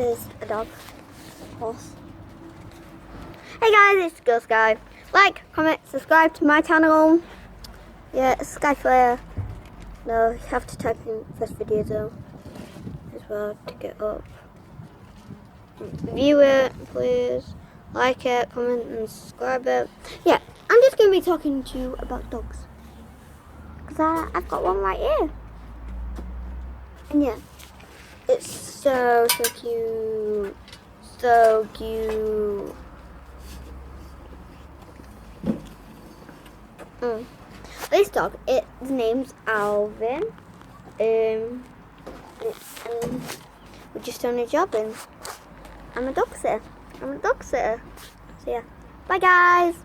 There's a dog. Horse. Hey guys, it's Girl Sky. Like, comment, subscribe to my channel. Yeah, it's Skyflare. No, you have to type in first video though as well to get up. View it, please. Like it, comment, and subscribe it. Yeah, I'm just gonna be talking to you about dogs because I've got one right here. And yeah, it's so cute, so cute. This dog, its name's Alvin. We're just on a job and I'm a dog sitter. So yeah, bye guys.